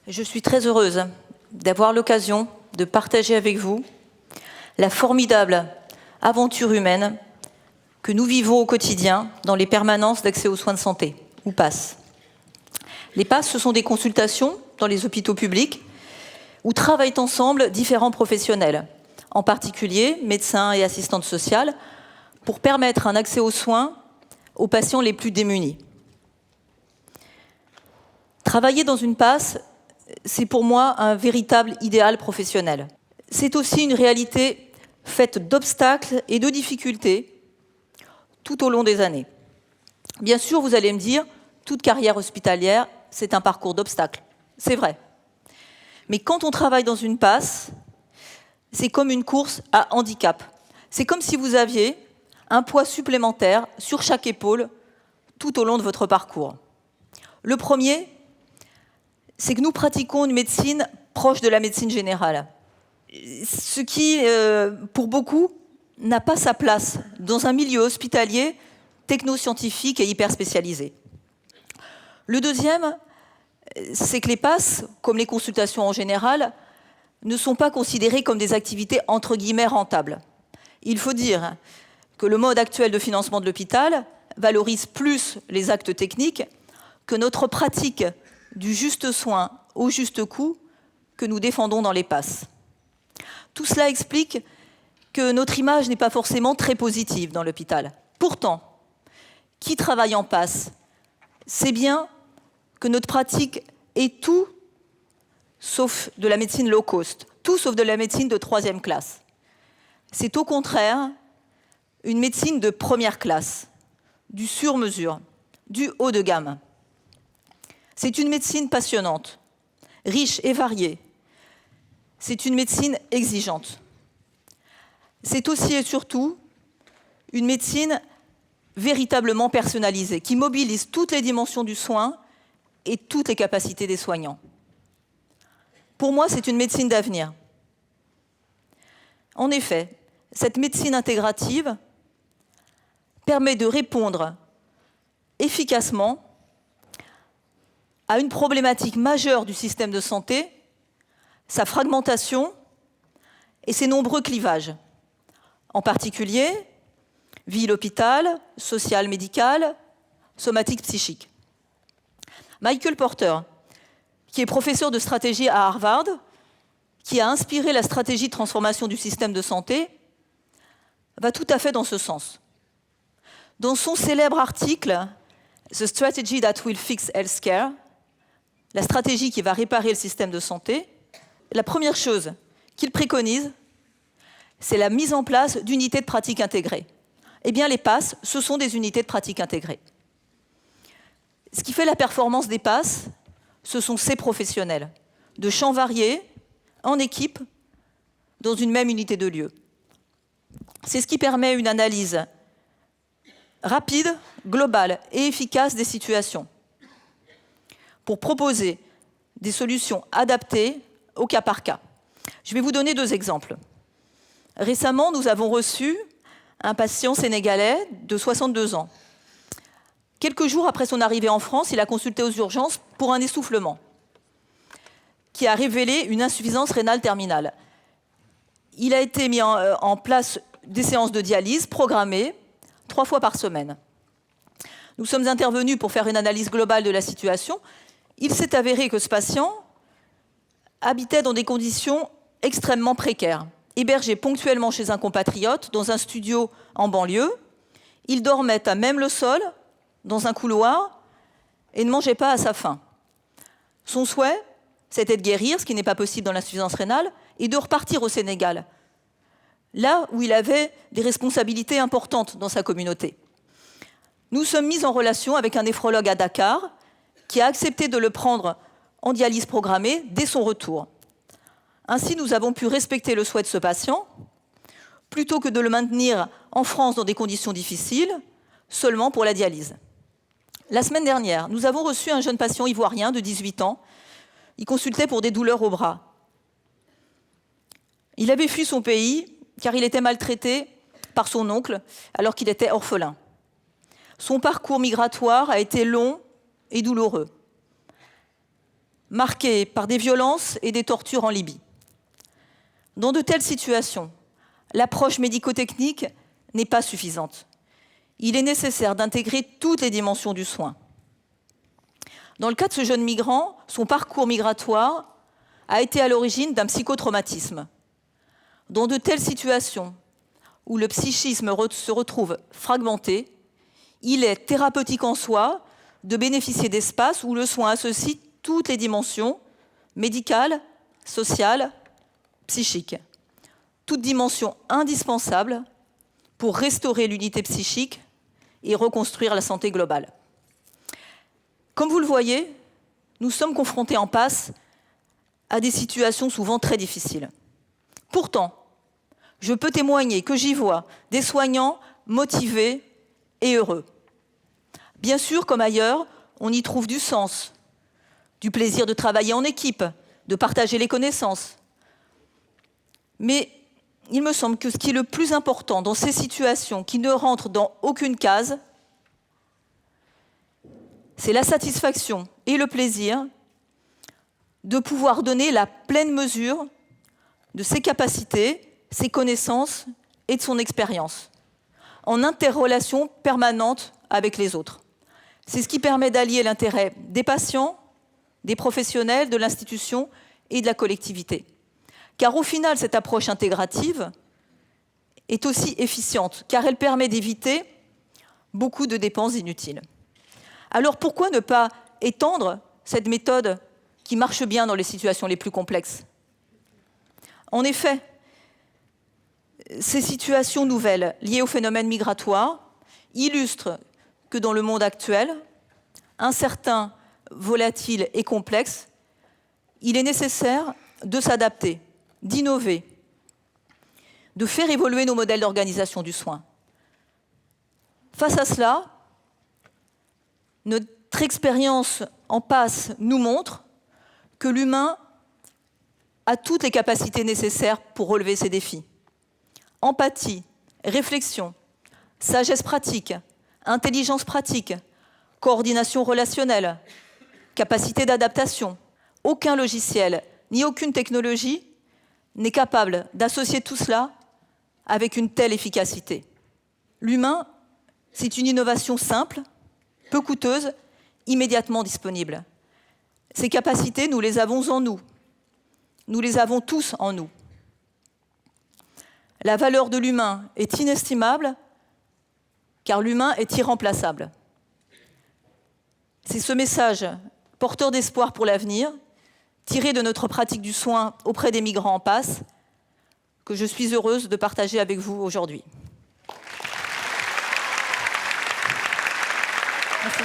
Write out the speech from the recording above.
Je suis très heureuse d'avoir l'occasion de partager avec vous la formidable aventure humaine que nous vivons au quotidien dans les permanences d'accès aux soins de santé, ou PASS. Les PASS, ce sont des consultations dans les hôpitaux publics où travaillent ensemble différents professionnels, en particulier médecins et assistantes sociales, pour permettre un accès aux soins aux patients les plus démunis. Travailler dans une PASS, c'est pour moi un véritable idéal professionnel. C'est aussi une réalité faite d'obstacles et de difficultés tout au long des années. Bien sûr, vous allez me dire, toute carrière hospitalière, c'est un parcours d'obstacles. C'est vrai. Mais quand on travaille dans une PASS, c'est comme une course à handicap. C'est comme si vous aviez un poids supplémentaire sur chaque épaule tout au long de votre parcours. Le premier, c'est que nous pratiquons une médecine proche de la médecine générale. Ce qui, pour beaucoup, n'a pas sa place dans un milieu hospitalier technoscientifique et hyper spécialisé. Le deuxième, c'est que les PASS, comme les consultations en général, ne sont pas considérées comme des activités entre guillemets rentables. Il faut dire que le mode actuel de financement de l'hôpital valorise plus les actes techniques que notre pratique du juste soin au juste coût que nous défendons dans les PASS. Tout cela explique que notre image n'est pas forcément très positive dans l'hôpital. Pourtant, qui travaille en PASS sait bien que notre pratique est tout sauf de la médecine low cost, tout sauf de la médecine de 3e classe. C'est au contraire une médecine de première classe, du sur-mesure, du haut de gamme. C'est une médecine passionnante, riche et variée. C'est une médecine exigeante. C'est aussi et surtout une médecine véritablement personnalisée, qui mobilise toutes les dimensions du soin et toutes les capacités des soignants. Pour moi, c'est une médecine d'avenir. En effet, cette médecine intégrative permet de répondre efficacement à une problématique majeure du système de santé, sa fragmentation et ses nombreux clivages. En particulier, ville-hôpital, social-médical, somatique-psychique. Michael Porter, qui est professeur de stratégie à Harvard, qui a inspiré la stratégie de transformation du système de santé, va tout à fait dans ce sens. Dans son célèbre article « The Strategy That Will Fix Healthcare », la stratégie qui va réparer le système de santé, la première chose qu'il préconise, c'est la mise en place d'unités de pratique intégrées. Eh bien, les PASS, ce sont des unités de pratique intégrées. Ce qui fait la performance des PASS, ce sont ces professionnels, de champs variés, en équipe, dans une même unité de lieu. C'est ce qui permet une analyse rapide, globale et efficace des situations, pour proposer des solutions adaptées au cas par cas. Je vais vous donner 2 exemples. Récemment, nous avons reçu un patient sénégalais de 62 ans. Quelques jours après son arrivée en France, il a consulté aux urgences pour un essoufflement qui a révélé une insuffisance rénale terminale. Il a été mis en place des séances de dialyse programmées 3 fois par semaine. Nous sommes intervenus pour faire une analyse globale de la situation. Il s'est avéré que ce patient habitait dans des conditions extrêmement précaires, hébergé ponctuellement chez un compatriote dans un studio en banlieue. Il dormait à même le sol, dans un couloir, et ne mangeait pas à sa faim. Son souhait, c'était de guérir, ce qui n'est pas possible dans l'insuffisance rénale, et de repartir au Sénégal, là où il avait des responsabilités importantes dans sa communauté. Nous sommes mis en relation avec un néphrologue à Dakar qui a accepté de le prendre en dialyse programmée dès son retour. Ainsi, nous avons pu respecter le souhait de ce patient, plutôt que de le maintenir en France dans des conditions difficiles, seulement pour la dialyse. La semaine dernière, nous avons reçu un jeune patient ivoirien de 18 ans. Il consultait pour des douleurs au bras. Il avait fui son pays car il était maltraité par son oncle alors qu'il était orphelin. Son parcours migratoire a été long et douloureux. marquée par des violences et des tortures en Libye. Dans de telles situations, l'approche médico-technique n'est pas suffisante. Il est nécessaire d'intégrer toutes les dimensions du soin. Dans le cas de ce jeune migrant, son parcours migratoire a été à l'origine d'un psychotraumatisme. Dans de telles situations où le psychisme se retrouve fragmenté, il est thérapeutique en soi de bénéficier d'espaces où le soin associe toutes les dimensions médicales, sociales, psychiques. Toutes dimensions indispensables pour restaurer l'unité psychique et reconstruire la santé globale. Comme vous le voyez, nous sommes confrontés en PASS à des situations souvent très difficiles. Pourtant, je peux témoigner que j'y vois des soignants motivés et heureux. Bien sûr, comme ailleurs, on y trouve du sens, du plaisir de travailler en équipe, de partager les connaissances. Mais il me semble que ce qui est le plus important dans ces situations qui ne rentrent dans aucune case, c'est la satisfaction et le plaisir de pouvoir donner la pleine mesure de ses capacités, ses connaissances et de son expérience, en interrelation permanente avec les autres. C'est ce qui permet d'allier l'intérêt des patients, des professionnels, de l'institution et de la collectivité. Car au final, cette approche intégrative est aussi efficiente, car elle permet d'éviter beaucoup de dépenses inutiles. Alors pourquoi ne pas étendre cette méthode qui marche bien dans les situations les plus complexes? En effet, ces situations nouvelles liées au phénomène migratoire illustrent que dans le monde actuel, incertain, volatile et complexe, il est nécessaire de s'adapter, d'innover, de faire évoluer nos modèles d'organisation du soin. Face à cela, notre expérience en PASS nous montre que l'humain a toutes les capacités nécessaires pour relever ces défis. Empathie, réflexion, sagesse pratique, intelligence pratique, coordination relationnelle, capacité d'adaptation. Aucun logiciel ni aucune technologie n'est capable d'associer tout cela avec une telle efficacité. L'humain, c'est une innovation simple, peu coûteuse, immédiatement disponible. Ces capacités, nous les avons en nous. Nous les avons tous en nous. La valeur de l'humain est inestimable, car l'humain est irremplaçable. C'est ce message porteur d'espoir pour l'avenir, tiré de notre pratique du soin auprès des migrants en PASS, que je suis heureuse de partager avec vous aujourd'hui. Merci.